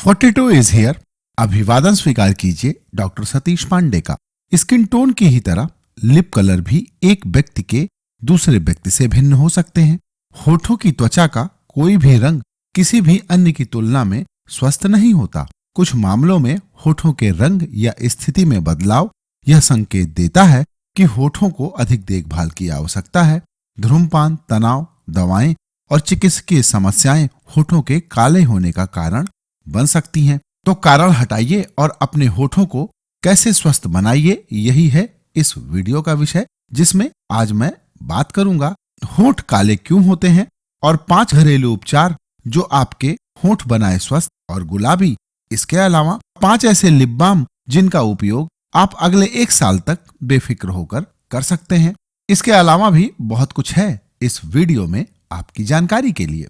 42 is here. अभिवादन स्वीकार कीजिए डॉक्टर सतीश पांडे का। स्किन टोन की ही तरह लिप कलर भी एक व्यक्ति के दूसरे व्यक्ति से भिन्न हो सकते हैं। होठों की त्वचा का कोई भी रंग किसी भी अन्य की तुलना में स्वस्थ नहीं होता। कुछ मामलों में होठों के रंग या स्थिति में बदलाव यह संकेत देता है कि होठों को अधिक देखभाल की आवश्यकता है। धूम्रपान, तनाव, दवाएं और चिकित्सकीय समस्याएं होठों के काले होने का कारण बन सकती हैं। तो कारण हटाइए और अपने होठों को कैसे स्वस्थ बनाइए, यही है इस वीडियो का विषय, जिसमें आज मैं बात करूंगा होठ काले क्यों होते हैं और 5 घरेलू उपचार जो आपके होठ बनाए स्वस्थ और गुलाबी। इसके अलावा 5 ऐसे लिप बाम जिनका उपयोग आप अगले 1 साल तक बेफिक्र होकर कर सकते हैं। इसके अलावा भी बहुत कुछ है इस वीडियो में आपकी जानकारी के लिए।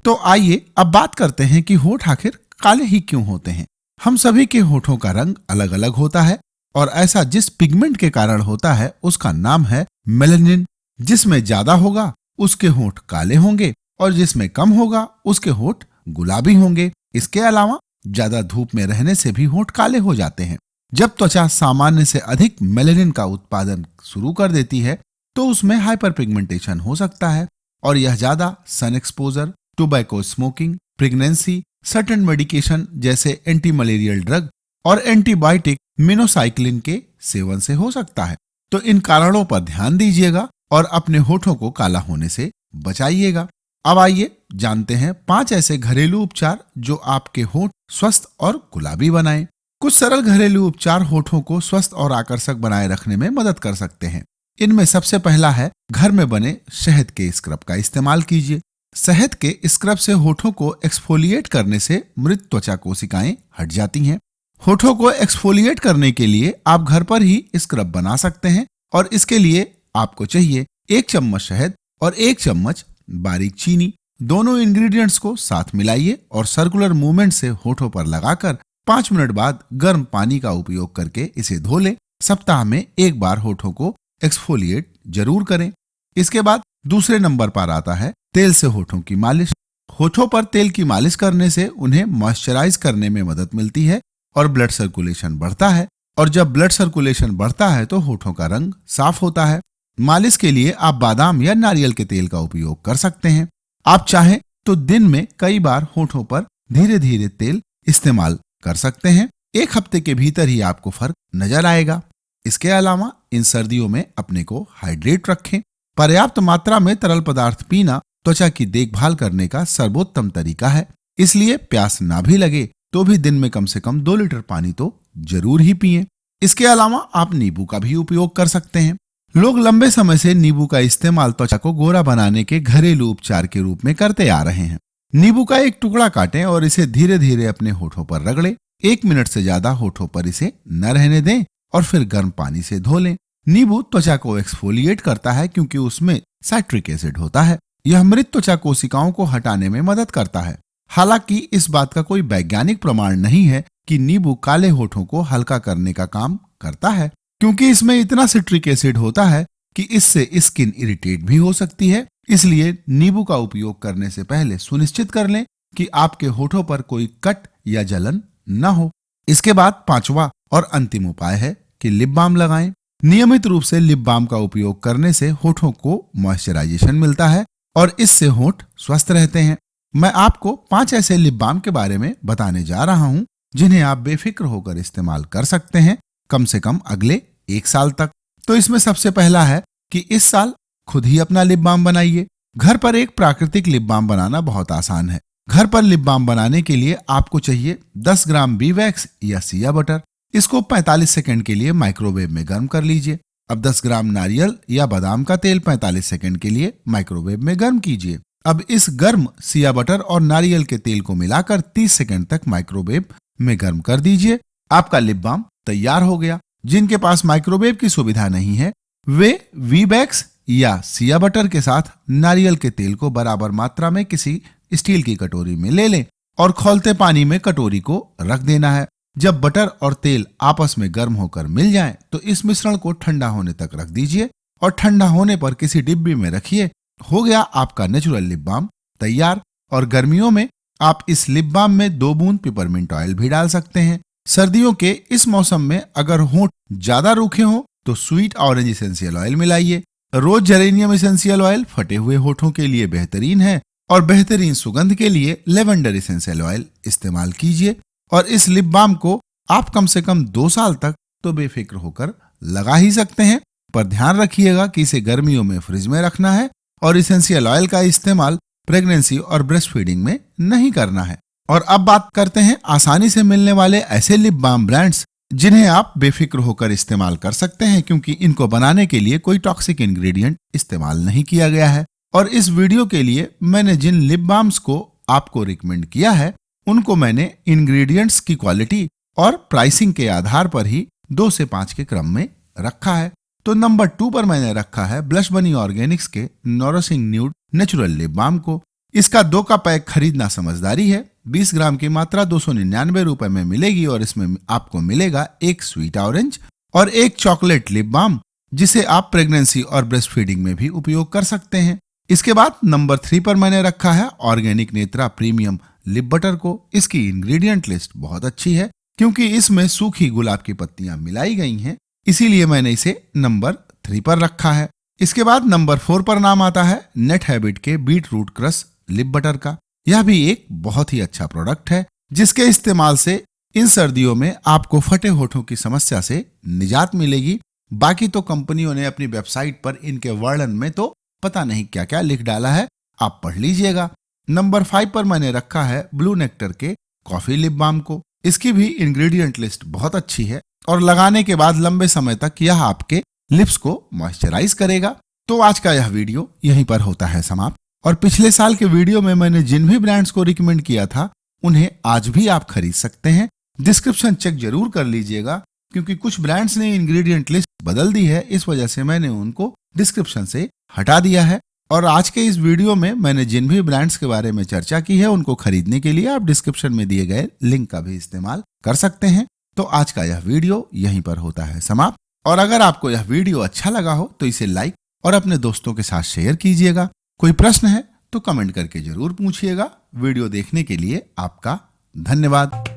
तो आइए अब बात करते हैं कि होठ आखिर काले ही क्यों होते हैं। हम सभी के होठों का रंग अलग अलग होता है और ऐसा जिस पिगमेंट के कारण होता है उसका नाम है मेलानिन। जिसमें ज्यादा होगा उसके होठ काले होंगे और जिसमें कम होगा उसके होठ गुलाबी होंगे। इसके अलावा ज्यादा धूप में रहने से भी होठ काले हो जाते हैं। जब त्वचा सामान्य से अधिक मेलानिन का उत्पादन शुरू कर देती है तो उसमें हाइपर पिगमेंटेशन हो सकता है और यह ज्यादा sun exposure, tobacco smoking, pregnancy, certain medication जैसे एंटी मलेरियल ड्रग और एंटीबायोटिक मिनोसाइक्लिन के सेवन से हो सकता है। तो इन कारणों पर ध्यान दीजिएगा और अपने होठों को काला होने से बचाइएगा। अब आइए जानते हैं 5 ऐसे घरेलू उपचार जो आपके होठ स्वस्थ और गुलाबी बनाएं। कुछ सरल घरेलू उपचार होठों को स्वस्थ और आकर्षक बनाए रखने में मदद कर सकते हैं। इनमें सबसे पहला है घर में बने शहद के स्क्रब का इस्तेमाल कीजिए। शहद के स्क्रब से होठों को एक्सफोलिएट करने से मृत त्वचा कोशिकाएं हट जाती हैं। होठों को एक्सफोलिएट करने के लिए आप घर पर ही स्क्रब बना सकते हैं और इसके लिए आपको चाहिए 1 चम्मच शहद और 1 चम्मच बारीक चीनी। दोनों इंग्रेडिएंट्स को साथ मिलाइए और सर्कुलर मूवमेंट से होठों पर लगाकर 5 मिनट बाद गर्म पानी का उपयोग करके इसे धो लें। सप्ताह में 1 बार होठों को एक्सफोलिएट जरूर करें। इसके बाद दूसरे नंबर पर आता है तेल से होठों की मालिश। होठों पर तेल की मालिश करने से उन्हें मॉइस्चराइज करने में मदद मिलती है और ब्लड सर्कुलेशन बढ़ता है और जब ब्लड सर्कुलेशन बढ़ता है तो होठों का रंग साफ होता है। मालिश के लिए आप बादाम या नारियल के तेल का उपयोग कर सकते हैं। आप चाहें तो दिन में कई बार होठों पर धीरे धीरे तेल इस्तेमाल कर सकते हैं। 1 हफ्ते के भीतर ही आपको फर्क नजर आएगा। इसके अलावा इन सर्दियों में अपने को हाइड्रेट रखें। पर्याप्त मात्रा में तरल पदार्थ पीना त्वचा की देखभाल करने का सर्वोत्तम तरीका है। इसलिए प्यास ना भी लगे तो भी दिन में कम से कम 2 लीटर पानी तो जरूर ही पिएं। इसके अलावा आप नींबू का भी उपयोग कर सकते हैं। लोग लंबे समय से नींबू का इस्तेमाल त्वचा को गोरा बनाने के घरेलू उपचार के रूप में करते आ रहे हैं। नींबू का एक टुकड़ा काटें और इसे धीरे धीरे अपने होठों पर रगड़ें। 1 मिनट से ज्यादा होठों पर इसे न रहने दें और फिर गर्म पानी से धो लें। नींबू त्वचा को एक्सफोलिएट करता है क्योंकि उसमें साइट्रिक एसिड होता है। यह मृत त्वचा कोशिकाओं को हटाने में मदद करता है। हालांकि इस बात का कोई वैज्ञानिक प्रमाण नहीं है कि नींबू काले होठों को हल्का करने का काम करता है, क्योंकि इसमें इतना सिट्रिक एसिड होता है कि इससे स्किन इरिटेट भी हो सकती है। इसलिए नींबू का उपयोग करने से पहले सुनिश्चित कर लें कि आपके होठों पर कोई कट या जलन न हो। इसके बाद 5वां और अंतिम उपाय है कि लिप बाम लगाएं। नियमित रूप से लिप बाम का उपयोग करने से होठों को मॉइस्चराइजेशन मिलता है और इससे होठ स्वस्थ रहते हैं। मैं आपको 5 ऐसे लिप बाम के बारे में बताने जा रहा हूं जिन्हें आप बेफिक्र होकर इस्तेमाल कर सकते हैं कम से कम अगले 1 साल तक। तो इसमें सबसे पहला है कि इस साल खुद ही अपना लिप बाम बनाइए। घर पर एक प्राकृतिक लिप बाम बनाना बहुत आसान है। घर पर लिप बाम बनाने के लिए आपको चाहिए 10 ग्राम बी वैक्स या सिया बटर। इसको 45 सेकंड के लिए माइक्रोवेव में गर्म कर लीजिए। अब 10 ग्राम नारियल या बादाम का तेल 45 सेकंड के लिए माइक्रोवेव में गर्म कीजिए। अब इस गर्म सिया बटर और नारियल के तेल को मिलाकर 30 सेकंड तक माइक्रोवेव में गर्म कर दीजिए। आपका लिप बाम तैयार हो गया। जिनके पास माइक्रोवेव की सुविधा नहीं है वे वीबैक्स या सिया बटर के साथ नारियल के तेल को बराबर मात्रा में किसी स्टील की कटोरी में ले लें और खौलते पानी में कटोरी को रख देना है। जब बटर और तेल आपस में गर्म होकर मिल जाएं, तो इस मिश्रण को ठंडा होने तक रख दीजिए और ठंडा होने पर किसी डिब्बी में रखिए हो गया आपका नेचुरल लिप बाम तैयार। और गर्मियों में आप इस लिप बाम में 2 बूंद पिपरमिंट ऑयल भी डाल सकते हैं। सर्दियों के इस मौसम में अगर होंठ ज्यादा रूखे हो तो स्वीट ऑरेंज एसेंशियल ऑयल मिलाइए। रोज जेरेनियम एसेंशियल ऑयल फटे हुए होठों के लिए बेहतरीन है और बेहतरीन सुगंध के लिए लेवेंडर एसेंशियल ऑयल इस्तेमाल कीजिए। और इस लिप बाम को आप कम से कम 2 साल तक तो बेफिक्र होकर लगा ही सकते हैं, पर ध्यान रखिएगा कि इसे गर्मियों में फ्रिज में रखना है और एसेंशियल ऑयल का इस्तेमाल प्रेगनेंसी और ब्रेस्ट फीडिंग में नहीं करना है। और अब बात करते हैं आसानी से मिलने वाले ऐसे लिप बाम ब्रांड्स जिन्हें आप बेफिक्र होकर इस्तेमाल कर सकते हैं, क्योंकि इनको बनाने के लिए कोई टॉक्सिक इंग्रेडिएंट इस्तेमाल नहीं किया गया है। और इस वीडियो के लिए मैंने जिन लिप बाम्स को आपको रिकमेंड किया है उनको मैंने इंग्रेडिएंट्स की क्वालिटी और प्राइसिंग के आधार पर ही 2 से 5 के क्रम में रखा है। तो नंबर 2 पर मैंने रखा है ब्लश बनी ऑर्गेनिक्स के नोरिशिंग न्यूड नेचुरल लिप बाम को। इसका 2 का पैक खरीदना समझदारी है। 20 ग्राम की मात्रा 299 रुपए में मिलेगी और इसमें आपको मिलेगा एक स्वीट ऑरेंज और एक चॉकलेट लिप बाम, जिसे आप प्रेगनेंसी और ब्रेस्ट फीडिंग में भी उपयोग कर सकते हैं। इसके बाद नंबर 3 पर मैंने रखा है organic Netra premium lip butter को। इसकी इंग्रेडिएंट लिस्ट बहुत अच्छी है क्योंकि इसमें सूखी गुलाब की पत्तियां मिलाई गई हैं, इसीलिए मैंने इसे नंबर 3 पर रखा है। इसके बाद नंबर 4 पर नाम आता है नेट हैबिट के beetroot crush lip butter का। यह भी एक बहुत ही अच्छा प्रोडक्ट है जिसके इस्तेमाल से इन सर्दियों में आपको फटे होठों की समस्या से निजात मिलेगी। बाकी तो कंपनियों ने अपनी वेबसाइट पर इनके वर्णन में तो पता नहीं क्या क्या लिख डाला है, आप पढ़ लीजिएगा। नंबर 5 पर मैंने रखा है ब्लू नेक्टर के कॉफी लिप बाम को। इसकी भी इंग्रेडिएंट लिस्ट बहुत अच्छी है और लगाने के बाद लंबे समय तक यह आपके लिप्स को मॉइस्चराइज करेगा। तो आज का यह वीडियो यहीं पर होता है समाप्त। और पिछले साल के वीडियो में मैंने जिन भी ब्रांड्स को रिकमेंड किया था उन्हें आज भी आप खरीद सकते हैं। डिस्क्रिप्शन चेक जरूर कर लीजिएगा क्योंकि कुछ ब्रांड्स ने इंग्रेडिएंट लिस्ट बदल दी है, इस वजह से मैंने उनको डिस्क्रिप्शन से हटा दिया है। और आज के इस वीडियो में मैंने जिन भी ब्रांड्स के बारे में चर्चा की है उनको खरीदने के लिए आप डिस्क्रिप्शन में दिए गए लिंक का भी इस्तेमाल कर सकते हैं। तो आज का यह वीडियो यहीं पर होता है समाप्त। और अगर आपको यह वीडियो अच्छा लगा हो तो इसे लाइक और अपने दोस्तों के साथ शेयर कीजिएगा। कोई प्रश्न है तो कमेंट करके जरूर पूछिएगा। वीडियो देखने के लिए आपका धन्यवाद।